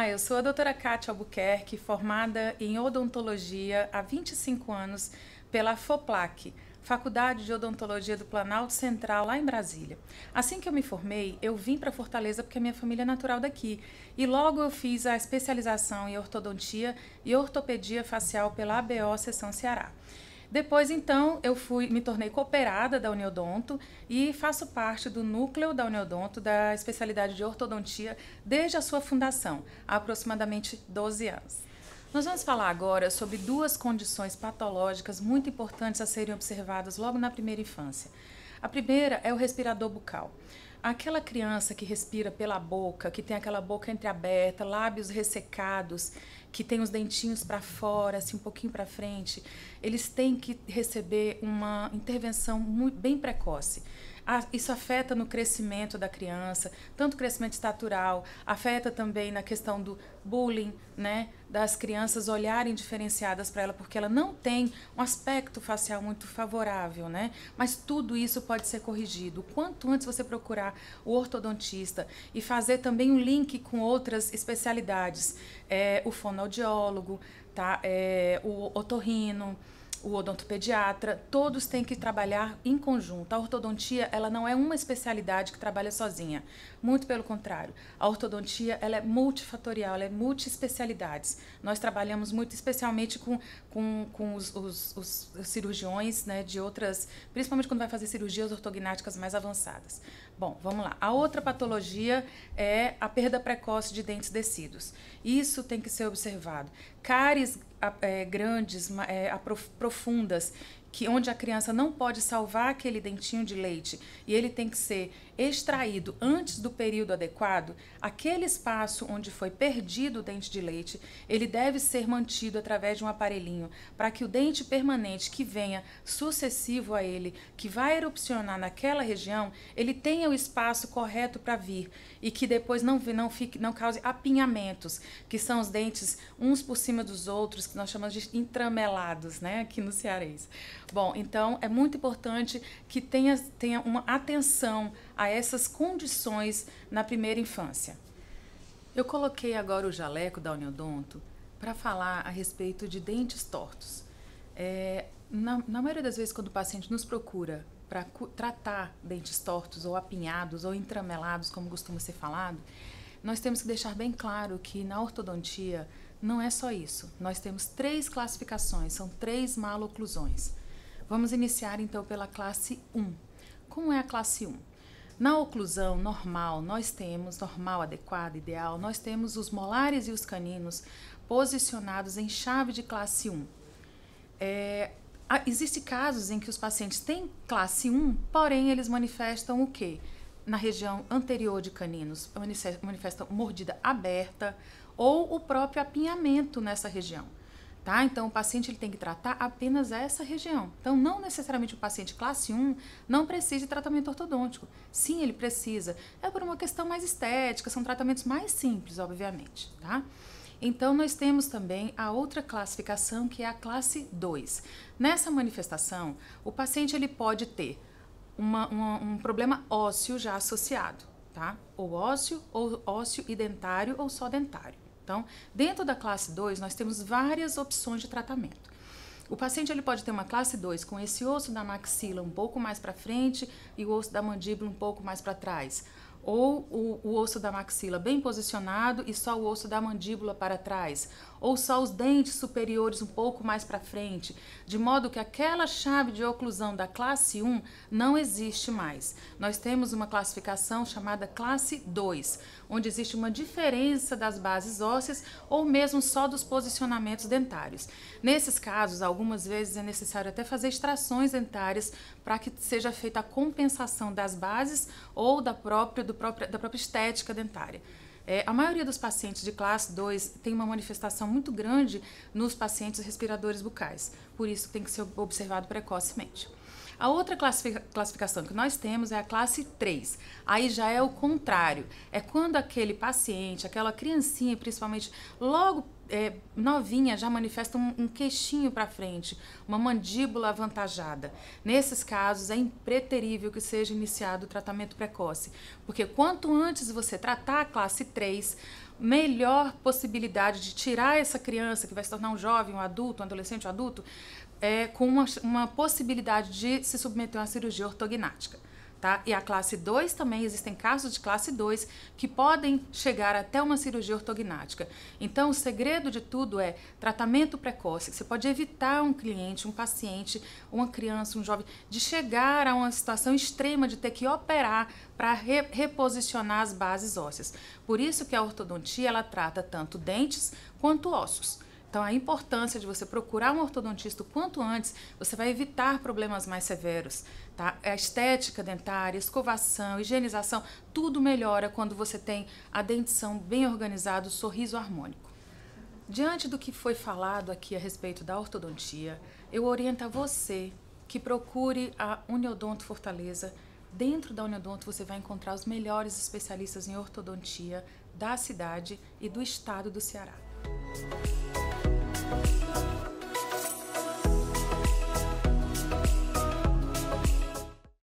Olá, eu sou a doutora Kátia Albuquerque, formada em odontologia há 25 anos pela FOPLAC, Faculdade de Odontologia do Planalto Central, lá em Brasília. Assim que eu me formei, eu vim para Fortaleza porque a minha família é natural daqui. E logo eu fiz a especialização em ortodontia e ortopedia facial pela ABO Seção Ceará. Depois, então, me tornei cooperada da Uniodonto e faço parte do núcleo da Uniodonto da especialidade de ortodontia desde a sua fundação, há aproximadamente 12 anos. Nós vamos falar agora sobre duas condições patológicas muito importantes a serem observadas logo na primeira infância. A primeira é o respirador bucal. Aquela criança que respira pela boca, que tem aquela boca entreaberta, lábios ressecados, que tem os dentinhos para fora, assim, um pouquinho para frente, eles têm que receber uma intervenção bem precoce. Isso afeta no crescimento da criança, tanto o crescimento estatural, afeta também na questão do bullying, né? Das crianças olharem diferenciadas para ela, porque ela não tem um aspecto facial muito favorável, né? Mas tudo isso pode ser corrigido. O quanto antes você procurar o ortodontista e fazer também um link com outras especialidades, o fonoaudiólogo, tá? O otorrino, o odontopediatra, todos têm que trabalhar em conjunto. A ortodontia, ela não é uma especialidade que trabalha sozinha, muito pelo contrário. A ortodontia, ela é multifatorial, ela é multiespecialidades. Nós trabalhamos muito especialmente com os cirurgiões, né, de outras, principalmente quando vai fazer cirurgias ortognáticas mais avançadas. Bom, vamos lá. A outra patologia é a perda precoce de dentes descidos. Isso tem que ser observado. Cáries grandes, profundas, onde a criança não pode salvar aquele dentinho de leite e ele tem que ser extraído antes do período adequado, aquele espaço onde foi perdido o dente de leite, ele deve ser mantido através de um aparelhinho para que o dente permanente que venha sucessivo a ele, que vai erupcionar naquela região, ele tenha o espaço correto para vir e que depois não cause apinhamentos, que são os dentes uns por cima dos outros, que nós chamamos de intramelados, né, aqui no cearense. Bom, então é muito importante que tenha uma atenção a essas condições na primeira infância. Eu coloquei agora o jaleco da Uniodonto para falar a respeito de dentes tortos. Na maioria das vezes, quando o paciente nos procura para tratar dentes tortos ou apinhados ou intramelados, como costuma ser falado, nós temos que deixar bem claro que na ortodontia não é só isso. Nós temos 3 classificações, são 3 maloclusões. Vamos iniciar então pela classe 1. Como é a classe 1? Na oclusão normal, nós temos, normal, adequado, ideal, nós temos os molares e os caninos posicionados em chave de classe 1. Existem casos em que os pacientes têm classe 1, porém eles manifestam o quê? Na região anterior de caninos, manifestam mordida aberta ou o próprio apinhamento nessa região. Tá? Então, o paciente ele tem que tratar apenas essa região. Então, não necessariamente o paciente classe 1 não precisa de tratamento ortodôntico. Sim, ele precisa. É por uma questão mais estética, são tratamentos mais simples, obviamente. Tá? Então, nós temos também a outra classificação, que é a classe 2. Nessa manifestação, o paciente ele pode ter um problema ósseo já associado, tá? Ou ósseo e dentário, ou só dentário. Então, dentro da classe 2, nós temos várias opções de tratamento. O paciente ele pode ter uma classe 2 com esse osso da maxila um pouco mais para frente e o osso da mandíbula um pouco mais para trás. Ou o osso da maxila bem posicionado e só o osso da mandíbula para trás. Ou só os dentes superiores um pouco mais para frente. De modo que aquela chave de oclusão da classe 1 não existe mais. Nós temos uma classificação chamada classe 2, onde existe uma diferença das bases ósseas ou mesmo só dos posicionamentos dentários. Nesses casos, algumas vezes é necessário até fazer extrações dentárias para que seja feita a compensação das bases ou da própria estética dentária. A maioria dos pacientes de classe 2 tem uma manifestação muito grande nos pacientes respiradores bucais, por isso tem que ser observado precocemente. A outra classificação que nós temos é a classe 3. Aí já é o contrário. É quando aquele paciente, aquela criancinha, principalmente logo novinha, já manifesta um queixinho para frente, uma mandíbula avantajada. Nesses casos, é impreterível que seja iniciado o tratamento precoce, porque quanto antes você tratar a classe 3, melhor possibilidade de tirar essa criança que vai se tornar um jovem, um adulto, um adolescente, um adulto, com uma possibilidade de se submeter a uma cirurgia ortognática. Tá? E a classe 2 também, existem casos de classe 2 que podem chegar até uma cirurgia ortognática. Então, o segredo de tudo é tratamento precoce. Você pode evitar um cliente, um paciente, uma criança, um jovem, de chegar a uma situação extrema de ter que operar para reposicionar as bases ósseas. Por isso que a ortodontia, ela trata tanto dentes quanto ossos. Então, a importância de você procurar um ortodontista o quanto antes, você vai evitar problemas mais severos, tá? A estética dentária, escovação, higienização, tudo melhora quando você tem a dentição bem organizada, o sorriso harmônico. Diante do que foi falado aqui a respeito da ortodontia, eu oriento a você que procure a Uniodonto Fortaleza. Dentro da Uniodonto você vai encontrar os melhores especialistas em ortodontia da cidade e do estado do Ceará.